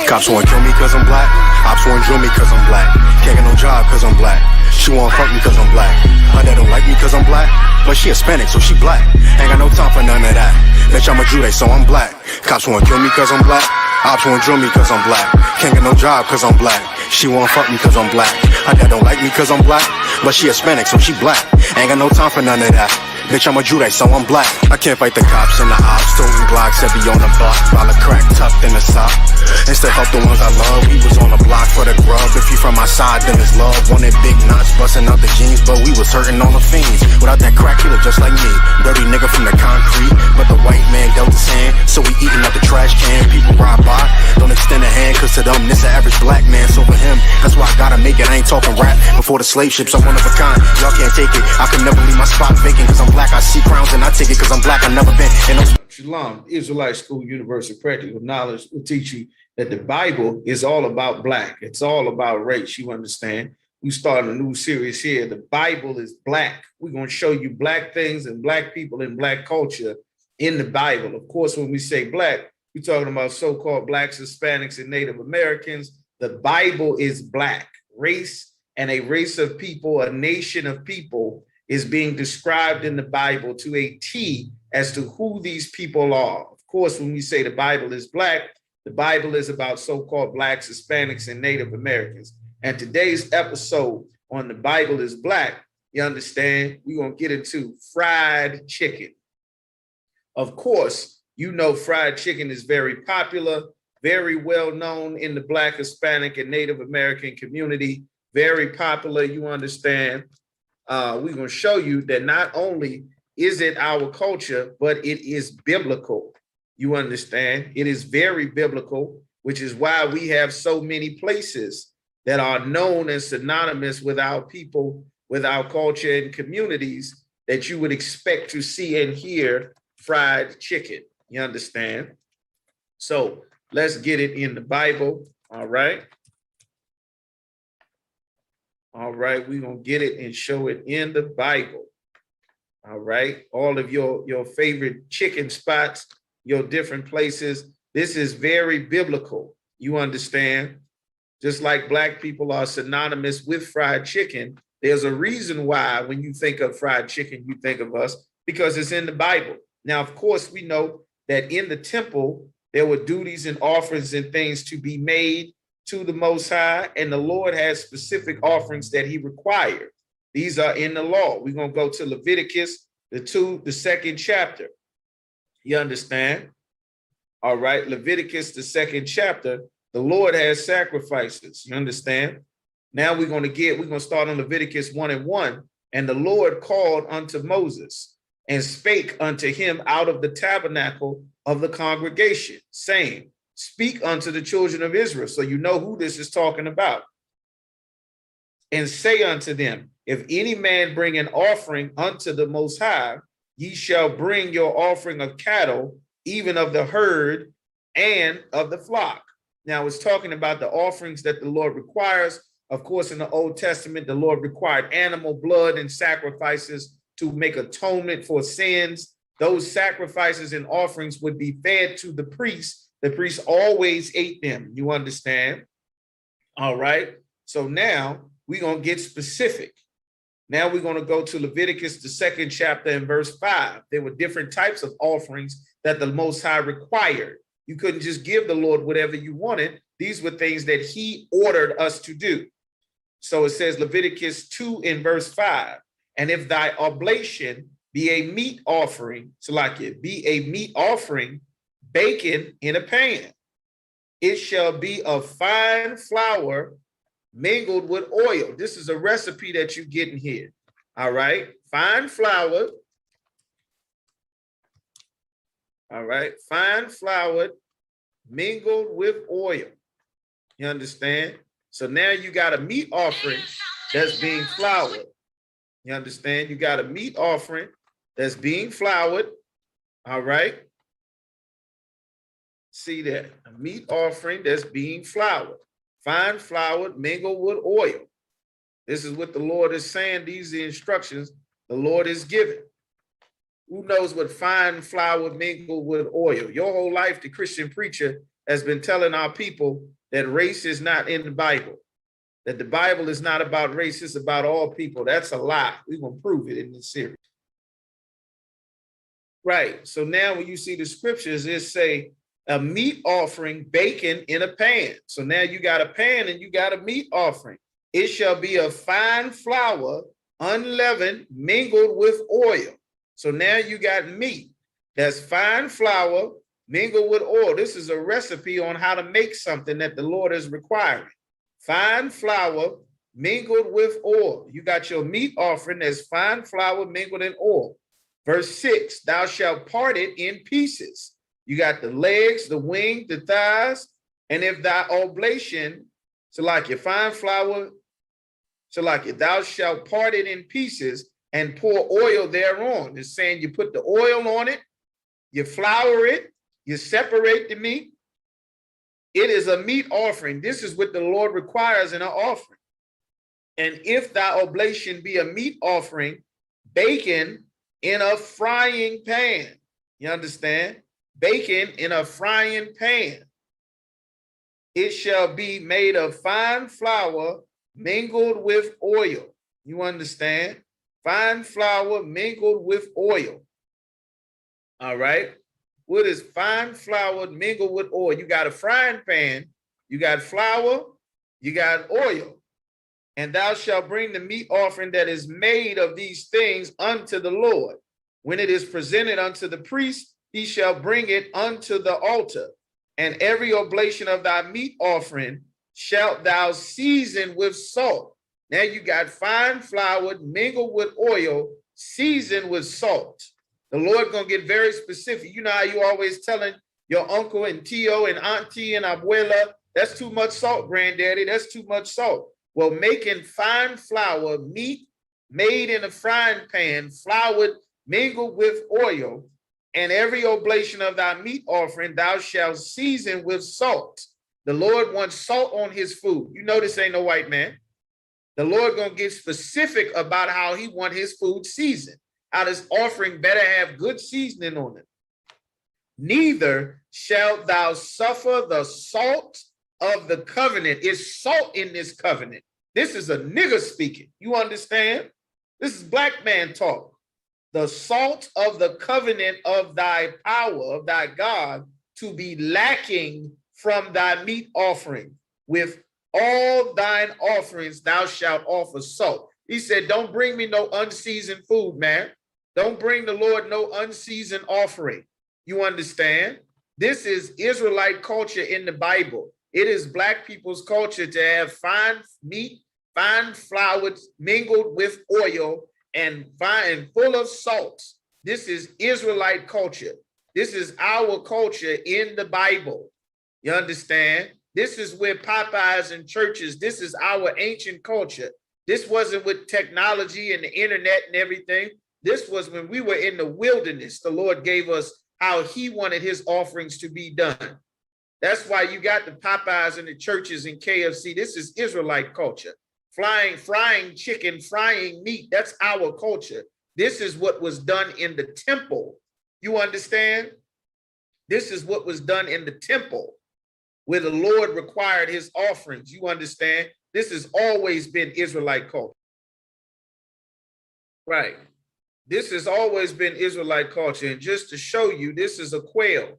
Cops wanna kill me cause I'm black. Ops wanna drill me cause I'm black. Can't get no job cause I'm black. She wanna fuck me cause I'm black. Her dad don't like me cause I'm black. But she Hispanic, so she black. Ain't got no time for none of that. Bitch, I'm a Jew, so I'm black. Cops wanna kill me cause I'm black. Ops wanna drill me cause I'm black. Can't get no job cause I'm black. She wanna fuck me cause I'm black. Her dad don't like me cause I'm black. But she Hispanic, so she black. Ain't got no time for none of that. Bitch, I'm a Jew, so I'm black. I can't fight the cops and the ops. Toting Glocks that be on the block. While the crack tucked in the sock. Instead help the ones I love. We was on the block for the grub. If you from my side, then it's love. Wanted big knots, busting out the jeans. But we was hurting on the fiends. Without that crack, he look just like me. Dirty nigga from the concrete. But the white man dealt his hand. So we eating up the trash can. People ride by, don't extend a hand. Cause to them, this an average black man. So for him, that's why I gotta make it. I ain't talking rap. Before the slave ships, I'm one of a kind. Y'all can't take it. I can never leave my spot vacant. Cause I'm black, I see crowns and I take it cause I'm black, I never been in those. Shalom, Israelite School University Practical Knowledge will teach you that the Bible is all about black. It's all about race, you understand? We started a new series here. The Bible is black. We're going to show you black things and black people and black culture in the Bible. Of course, when we say black, we're talking about so-called blacks, Hispanics, and Native Americans. The Bible is black. Race and a race of people, a nation of people, is being described in the Bible to a T as to who these people are. Of course, when we say the Bible is black, the Bible is about so-called blacks, Hispanics, and Native Americans. And today's episode on the Bible is black, you understand, we're going to get into fried chicken. Of course, you know fried chicken is very popular, very well known in the black, Hispanic, and Native American community, very popular, you understand. We're going to show you that not only is it our culture, but it is biblical. You understand? It is very biblical, which is why we have so many places that are known and synonymous with our people, with our culture and communities that you would expect to see and hear fried chicken. You understand? So let's get it in the Bible. All right. All right, we're going to get it and show it in the Bible. All right, all of your favorite chicken spots, your different places. This is very biblical. You understand? Just like black people are synonymous with fried chicken, there's a reason why when you think of fried chicken, you think of us, because it's in the Bible. Now, of course, we know that in the temple, there were duties and offerings and things to be made to the Most High, and the Lord has specific offerings that he required. These are in the law. We're going to go to Leviticus, the second chapter. You understand? All right, Leviticus, the second chapter, the Lord has sacrifices. You understand? Now we're going to start on Leviticus 1:1. And the Lord called unto Moses and spake unto him out of the tabernacle of the congregation, saying, speak unto the children of Israel. So you know who this is talking about. And say unto them, if any man bring an offering unto the Most High, ye shall bring your offering of cattle, even of the herd and of the flock. Now it's talking about the offerings that the Lord requires. Of course, in the Old Testament, the Lord required animal blood and sacrifices to make atonement for sins. Those sacrifices and offerings would be fed to the priests. The priests always ate them, you understand? All right, so now we're going to get specific. Now we're going to go to Leviticus, the second chapter and verse 5. There were different types of offerings that the Most High required. You couldn't just give the Lord whatever you wanted. These were things that he ordered us to do. So it says Leviticus 2 in verse 5, and if thy oblation be a meat offering, so like it be a meat offering, bacon in a pan, it shall be of fine flour mingled with oil. This is a recipe that you're getting here. All right, fine flour. All right, fine flour mingled with oil. You understand? So now you got a meat offering that's being floured. You understand? You got a meat offering that's being floured. All right. See that? A meat offering that's being floured. Fine flour mingled with oil. This is what the Lord is saying. These are the instructions the Lord is giving. Who knows what fine flour mingled with oil? Your whole life, the Christian preacher has been telling our people that race is not in the Bible, that the Bible is not about race, it's about all people. That's a lie. We're going to prove it in this series. Right. So now when you see the scriptures, it say a meat offering baking in a pan. So now you got a pan and you got a meat offering. It shall be of fine flour, unleavened, mingled with oil. So now you got meat that's fine flour mingled with oil. This is a recipe on how to make something that the Lord is requiring. Fine flour mingled with oil. You got your meat offering that's fine flour mingled in oil. Verse 6, thou shalt part it in pieces. You got the legs, the wing, the thighs, and if thy oblation, so like your fine flour, so like it, thou shalt part it in pieces and pour oil thereon. It's saying you put the oil on it, you flour it, you separate the meat. It is a meat offering. This is what the Lord requires in an offering. And if thy oblation be a meat offering, bacon in a frying pan. You understand? Bacon in a frying pan. It shall be made of fine flour mingled with oil. You understand? Fine flour mingled with oil. All right. What is fine flour mingled with oil? You got a frying pan, you got flour, you got oil. And thou shalt bring the meat offering that is made of these things unto the Lord. When it is presented unto the priest, he shall bring it unto the altar. And every oblation of thy meat offering shalt thou season with salt. Now you got fine flour mingled with oil, seasoned with salt. The Lord gonna get very specific. You know how you always telling your uncle and tio and auntie and abuela, that's too much salt, granddaddy, that's too much salt. Well, making fine flour, meat made in a frying pan, floured, mingled with oil, and every oblation of thy meat offering thou shalt season with salt. The Lord wants salt on his food. You know this ain't no white man. The Lord gonna get specific about how he want his food seasoned. How this offering better have good seasoning on it. Neither shalt thou suffer the salt of the covenant. It's salt in this covenant. This is a nigger speaking. You understand? This is black man talk. The salt of the covenant of thy power, of thy God, to be lacking from thy meat offering. With all thine offerings thou shalt offer salt. He said, don't bring me no unseasoned food, man. Don't bring the Lord no unseasoned offering. You understand? This is Israelite culture in the Bible. It is black people's culture to have fine meat, fine flour mingled with oil and fine full of salt. This is Israelite culture. This is our culture in the Bible. You understand? This is where Popeyes and churches, this is our ancient culture. This wasn't with technology and the internet and everything. This was when we were in the wilderness. The Lord gave us how he wanted his offerings to be done. That's why you got the Popeyes and the churches and KFC. This is Israelite culture. Frying chicken, frying meat. That's our culture. This is what was done in the temple. You understand? This is what was done in the temple where the Lord required his offerings. You understand? This has always been Israelite culture. Right. This has always been Israelite culture. And just to show you, this is a quail.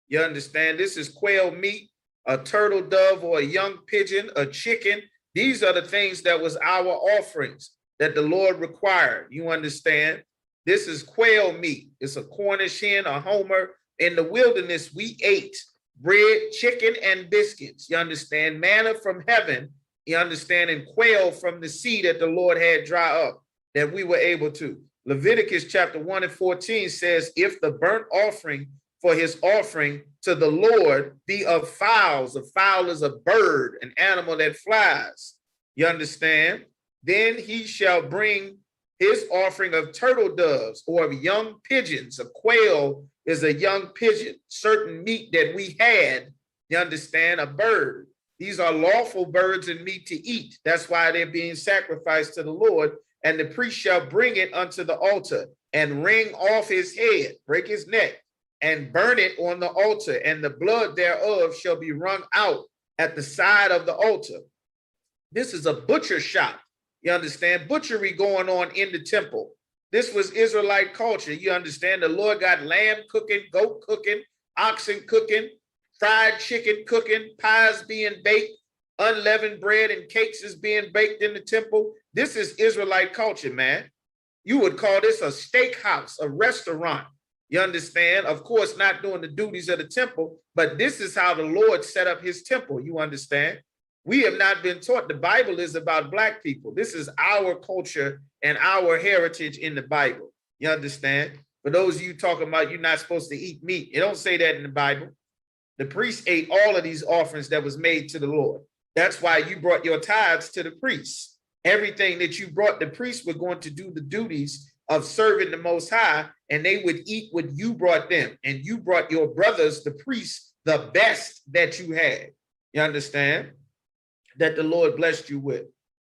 You understand? This is quail meat, a turtle dove or a young pigeon, a chicken. These are the things that was our offerings that the Lord required. You understand? This is quail meat. It's a Cornish hen, a homer. In the wilderness, we ate bread, chicken, and biscuits. You understand? Manna from heaven. You understand? And quail from the sea that the Lord had dry up, that we were able to. Leviticus chapter 1 and 14 says, if the burnt offering for his offering to the Lord be of fowls, a fowl is a bird, an animal that flies, you understand? Then he shall bring his offering of turtle doves or of young pigeons. A quail is a young pigeon, certain meat that we had, you understand, a bird. These are lawful birds and meat to eat. That's why they're being sacrificed to the Lord. And the priest shall bring it unto the altar and wring off his head, break his neck, and burn it on the altar, and the blood thereof shall be wrung out at the side of the altar. This is a butcher shop. You understand? Butchery going on in the temple. This was Israelite culture. You understand? The Lord got lamb cooking, goat cooking, oxen cooking, fried chicken cooking, pies being baked, unleavened bread and cakes is being baked in the temple. This is Israelite culture, man. You would call this a steakhouse, a restaurant. You understand? Of course, not doing the duties of the temple, but this is how the Lord set up his temple. You understand? We have not been taught the Bible is about Black people. This is our culture and our heritage in the Bible. You understand? For those of you talking about you're not supposed to eat meat, it don't say that in the Bible. The priests ate all of these offerings that was made to the Lord. That's why you brought your tithes to the priests. Everything that you brought, the priests were going to do the duties of serving the Most High, and they would eat what you brought them. And you brought your brothers, the priests, the best that you had. You understand? That the Lord blessed you with.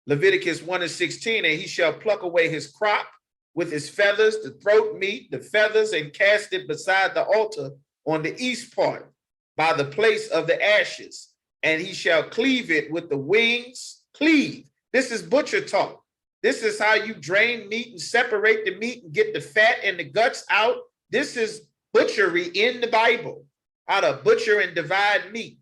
Leviticus 1:16, and he shall pluck away his crop with his feathers, the throat meat, the feathers, and cast it beside the altar on the east part by the place of the ashes. And he shall cleave it with the wings. Cleave. This is butcher talk. This is how you drain meat and separate the meat and get the fat and the guts out. This is butchery in the Bible. How to butcher and divide meat.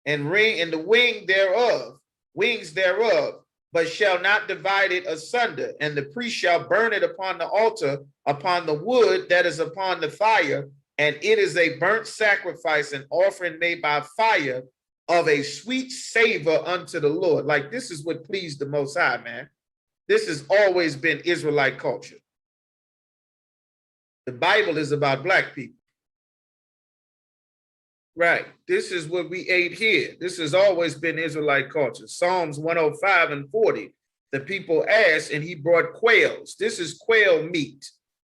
And ring and the wings thereof, but shall not divide it asunder. And the priest shall burn it upon the altar, upon the wood that is upon the fire. And it is a burnt sacrifice, an offering made by fire of a sweet savor unto the Lord. Like, this is what pleased the Most High, man. This has always been Israelite culture. The Bible is about Black people. Right. This is what we ate here. This has always been Israelite culture. Psalms 105 and 40. The people asked, and he brought quails. This is quail meat.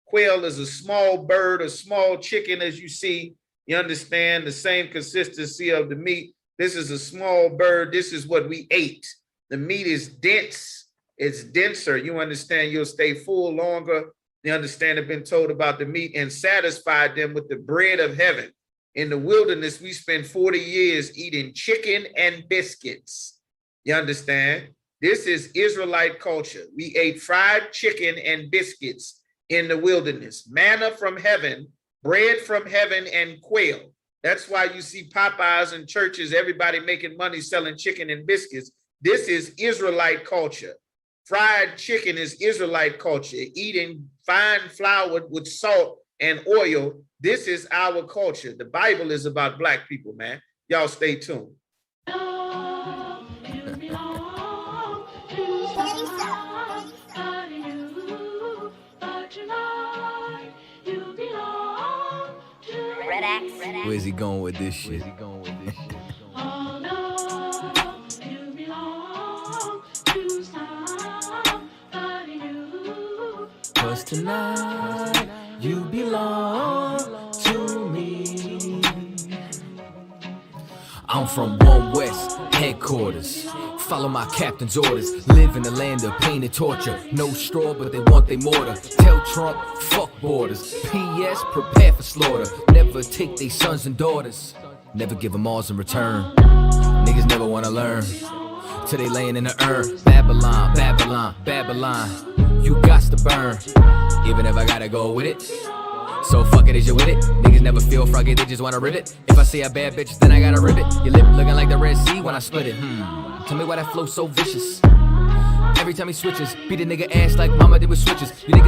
Quail is a small bird, a small chicken, as you see. You understand the same consistency of the meat. This is a small bird. This is what we ate. The meat is dense. It's denser. You understand? You'll stay full longer. You understand? I've been told about the meat and satisfied them with the bread of heaven. In the wilderness, we spent 40 years eating chicken and biscuits. You understand? This is Israelite culture. We ate fried chicken and biscuits in the wilderness. Manna from heaven, bread from heaven, and quail. That's why you see Popeyes and churches, everybody making money selling chicken and biscuits. This is Israelite culture. Fried chicken is Israelite culture. Eating fine flour with salt and oil. This is our culture. The Bible is about Black people, man. Y'all stay tuned. Where's he going with this shit? Cause tonight you belong to me. I'm from One West headquarters. Follow my captain's orders. Live in the land of pain and torture. No straw, but they want their mortar. Tell Trump, fuck borders. P.S. prepare for slaughter. Never take their sons and daughters. Never give them alls in return. Niggas never wanna learn. Till they laying in the urn. Babylon, Babylon, Babylon. You gots to burn. Even if I gotta go with it. So fuck it, is you with it? Niggas never feel froggy, they just wanna rip it. If I see a bad bitch, then I gotta rip it. Your lip looking like the Red Sea when I split it. Tell me why that flow so vicious. Every time he switches, beat a nigga ass like mama did with switches. You niggas